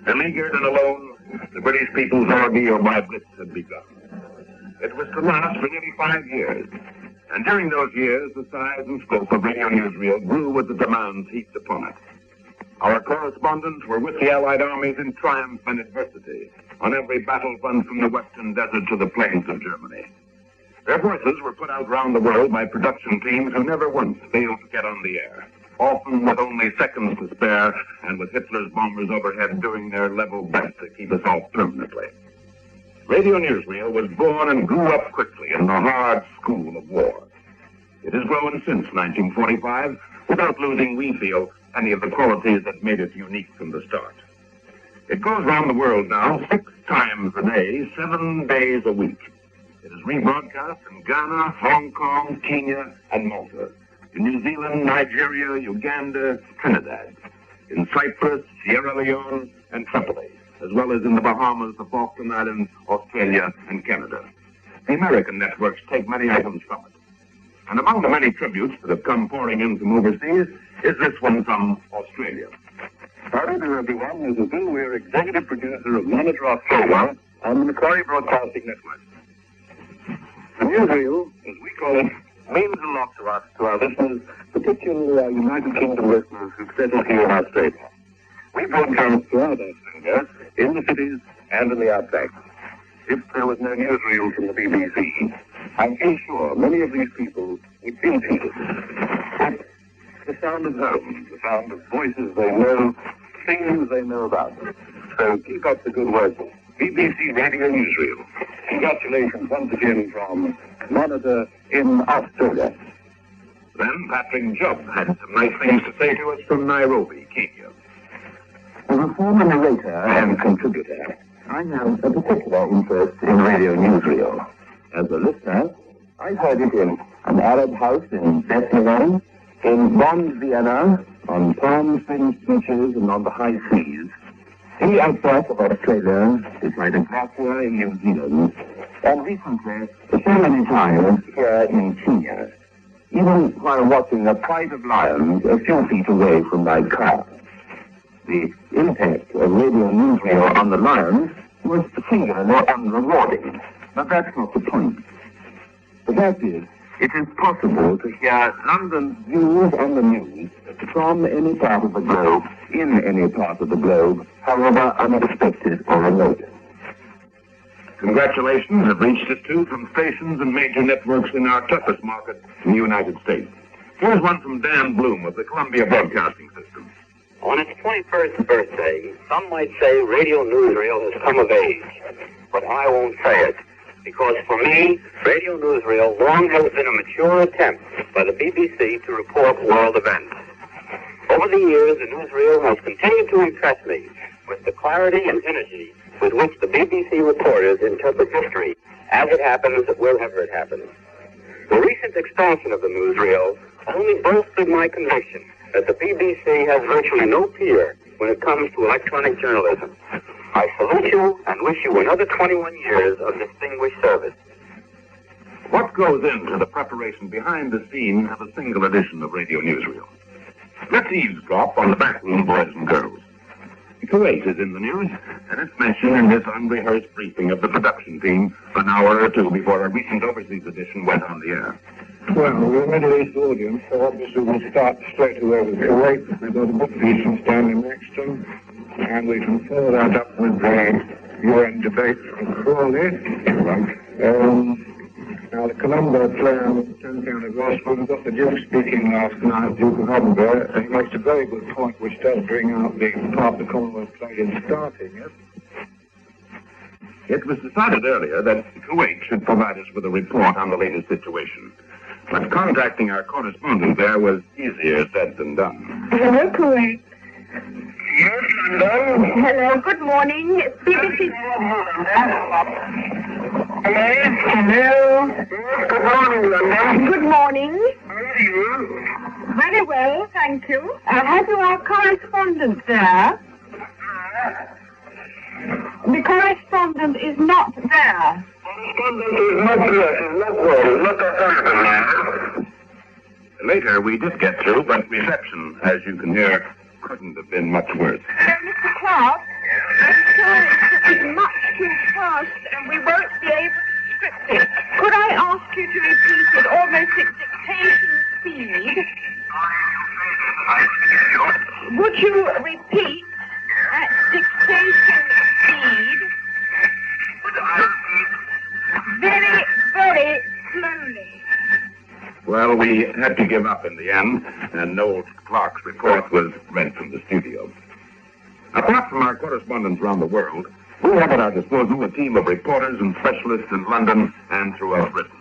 Beleaguered and alone, the British people's ordeal by Blitz had begun. It was to last for nearly 5 years, and during those years, the size and scope of Radio Newsreel grew with the demands heaped upon it. Our correspondents were with the Allied armies in triumph and adversity, on every battlefront from the western desert to the plains of Germany. Their voices were put out round the world by production teams who never once failed to get on the air, often with only seconds to spare and with Hitler's bombers overhead doing their level best to keep us off permanently. Radio Newsreel was born and grew up quickly in the hard school of war. It has grown since 1945 without losing, we feel, any of the qualities that made it unique from the start. It goes round the world now 6 times a day, 7 days a week. It is rebroadcast in Ghana, Hong Kong, Kenya, and Malta, in New Zealand, Nigeria, Uganda, Trinidad, in Cyprus, Sierra Leone, and Tripoli, as well as in the Bahamas, the Falkland Islands, Australia, and Canada. The American networks take many items from it. And among the many tributes that have come pouring in from overseas is this one from Australia. Howdy there, everyone. This is Bill Weir, executive producer of Monitor Australia on the Macquarie Broadcasting Network. The Newsreel, as we call it, means a lot to us, to our listeners, particularly our United Kingdom listeners who've settled here in Australia. We broadcast throughout Australia, in the cities and in the outback. If there was no newsreel from the BBC, I feel sure many of these people would feel this. But the sound of home, the sound of voices they know, things they know about. So keep up the good work. BBC Radio Newsreel. Congratulations once again from Monitor in Australia. Then Patrick Jubb had some nice things to say to us from Nairobi, Kenya. As a former narrator and contributor, I have a particular interest in Radio Newsreel. As a listener, I've heard it in an Arab house in Bethlehem, in Bonn, Vienna, on palm fringed beaches and on the high seas, in the outback of Australia, beside a glacier in New Zealand, and recently, so many times here in Kenya, even while watching a pride of lions a few feet away from my car. The impact of Radio Newsreel on the lions was singularly unrewarding, but that's not the point. The fact is, it is possible to hear London's views on the news from any part of the globe, in any part of the globe, however unexpected or remote. Congratulations have reached us, too, from stations and major networks in our toughest market in the United States. Here's one from Dan Bloom of the Columbia Broadcasting System. On its 21st birthday, some might say Radio Newsreel has come of age, but I won't say it. Because for me, Radio Newsreel long has been a mature attempt by the BBC to report world events. Over the years, the newsreel has continued to impress me with the clarity and energy with which the BBC reporters interpret history as it happens, wherever it happens. The recent expansion of the newsreel only bolstered my conviction that the BBC has virtually no peer when it comes to electronic journalism. I salute you and wish you another 21 years of distinguished service. What goes into the preparation behind the scenes of a single edition of Radio Newsreel? Let's eavesdrop on the backroom boys and girls. Kuwait is in the news, and it's mentioned in this unrehearsed briefing of the production team an hour or two before a recent overseas edition went on the air. Well, we're a Middle East audience, so obviously we'll start straight away with Kuwait. We've got a book piece from Stanley Maxton, and we can follow that up with the UN debate from Crawley. Right. Now, the Colombo player on the 10th anniversary, we've got the Duke speaking last night, Duke of Edinburgh, and he makes a very good point which does bring out the part the Commonwealth played in starting it. It was decided earlier that Kuwait should provide us with a report on the latest situation. But contacting our correspondent there was easier said than done. Hello, Kuwait. Yes, London. Hello, good morning. It's BBC. Hello. Good morning, London. Good morning. How are you? Very well, thank you. Have you our correspondent there? The correspondent is not there. Correspondent is not there. She's not there. Look at her. Later we did get through, but reception, as you can hear, couldn't have been much worse. Mr. Clark? sorry, it's much too fast, and we won't be able to script it. Could I ask you to repeat it almost at dictation speed? Would you repeat at dictation speed? Very, very slowly. Well, we had to give up in the end, and Noel Clark's report was read from the studio. Apart from our correspondents around the world, we have at our disposal a team of reporters and specialists in London and throughout Britain.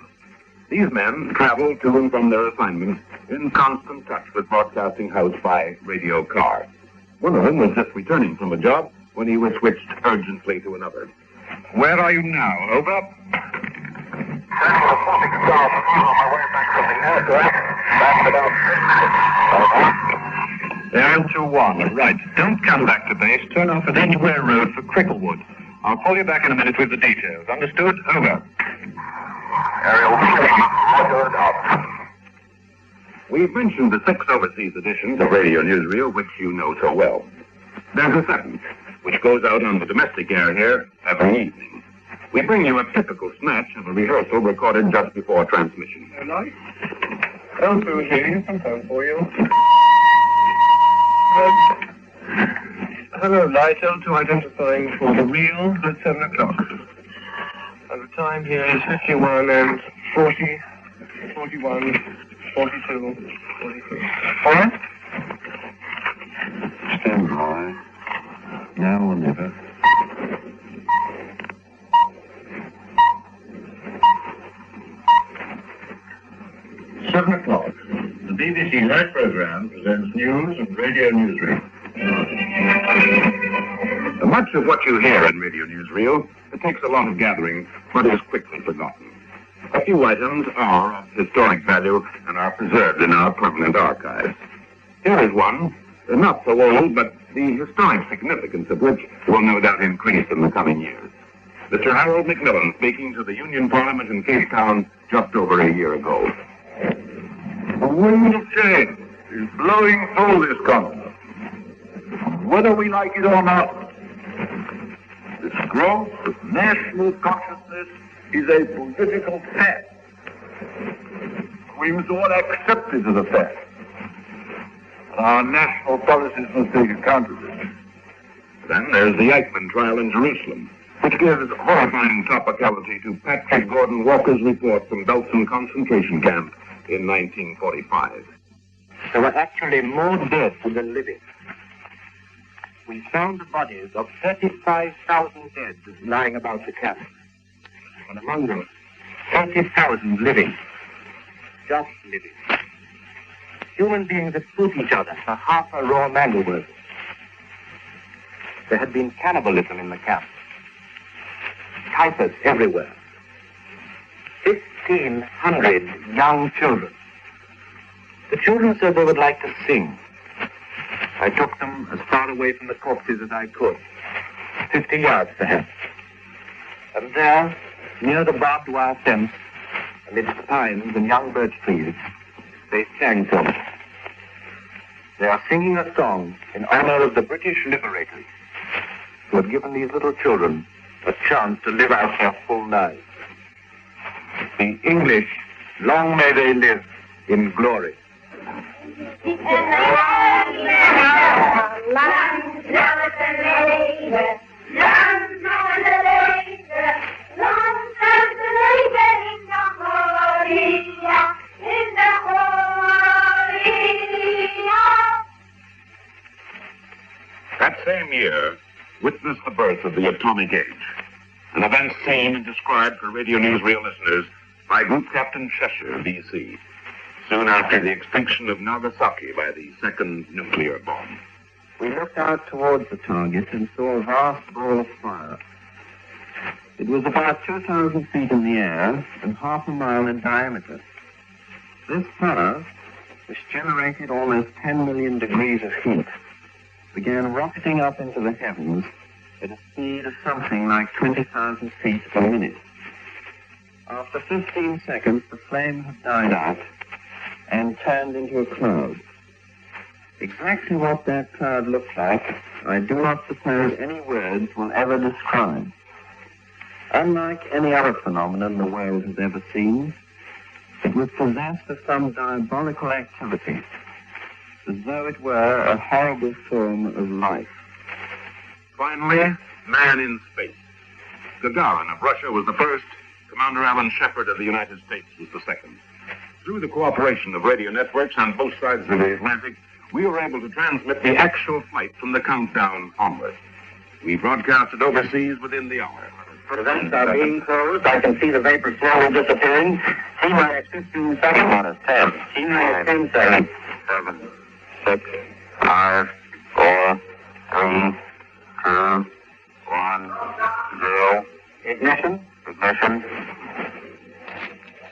These men travel to and from their assignments in constant touch with Broadcasting House by radio car. One of them was just returning from a job when he was switched urgently to another. Where are you now? Over. Aerial 2-1, right. Don't come back to base. Turn off at Edgware Road for Cricklewood. I'll call you back in a minute with the details. Understood? Over. Aerial 2-1, out. We've mentioned the 6 overseas editions of Radio Newsreel, which you know so well. There's a 7th, which goes out on the domestic air here every evening. We bring you a typical snatch of a rehearsal recorded just before transmission. Hello? L2 here, sometime for you. Hello, Light. L2 identifying for the reel at 7 o'clock. And the time here is 51 and 40, 41, 42, 43. All right? Stand by. Now or never. Seven o'clock. The BBC night programme presents news and radio newsreel. Much of what you hear in Radio Newsreel, it takes a lot of gathering, but is quickly forgotten. A few items are of historic value and are preserved in our permanent archives. Here is one, not so old, but the historic significance of which will no doubt increase in the coming years. Mr. Harold Macmillan speaking to the Union Parliament in Cape Town just over a year ago. The wind of change is blowing through this continent. Whether we like it or not, this growth of national consciousness is a political fact. We must all accept it as a fact. And our national policies must take account of it. Then there's the Eichmann trial in Jerusalem, which gives horrifying topicality to Patrick Gordon Walker's report from Belsen concentration camp in 1945. There were actually more dead than living. We found the bodies of 35,000 dead lying about the camp. And among them, 30,000 living. Just living. Human beings had fought each other for half a raw mango worth. There had been cannibalism in the camp. Typhus everywhere. 1,500 young children. The children said they would like to sing. I took them as far away from the corpses as I could, 50 yards perhaps. And there, near the barbed wire fence, amidst pines and young birch trees, they sang to me. They are singing a song in honor of the British liberators who had given these little children a chance to live out their full lives. The English, long may they live in glory. That same year witnessed the birth of the atomic age, an event seen and described for Radio Newsreel listeners by Group Captain Cheshire, B.C., soon after the extinction of Nagasaki by the second nuclear bomb. We looked out towards the target and saw a vast ball of fire. It was about 2,000 feet in the air and half a mile in diameter. This fire, which generated almost 10 million degrees of heat, began rocketing up into the heavens at a speed of something like 20,000 feet per minute. After 15 seconds, the flame had died out and turned into a cloud. Exactly what that cloud looked like, I do not suppose any words will ever describe. Unlike any other phenomenon the world has ever seen, it was possessed of some diabolical activity, as though it were a horrible form of life. Finally, man in space. Gagarin of Russia was the first. Commander Alan Shepard of the United States was the second. Through the cooperation of radio networks on both sides of the Atlantic, we were able to transmit the actual flight from the countdown onward. We broadcasted overseas within the hour. The vents are being closed. I can see the vapor slowly disappearing. T-minus 15 seconds. Minus 10. T-minus 10 seconds. 7, 6, 5, 4, 3, 2, 1, 0. Ignition. Ignition.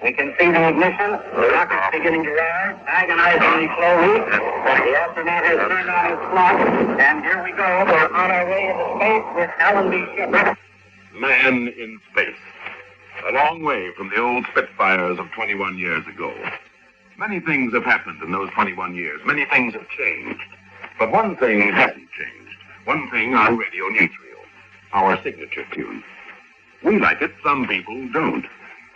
We can see the ignition. The rocket's beginning to rise, agonizingly slowly. The astronaut has turned on his clock, and here we go. We're on our way into space with Alan B. Shepard. Man in space. A long way from the old Spitfires of 21 years ago. Many things have happened in those 21 years. Many things have changed. But one thing hasn't changed. One thing on Radio Newsreel. Our signature tune. We like it, some people don't.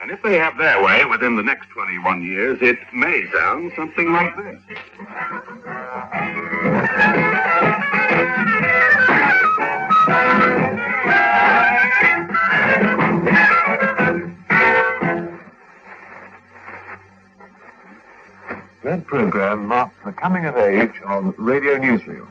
And if they have their way within the next 21 years, it may sound something like this. That program marks the coming of age of Radio Newsreel.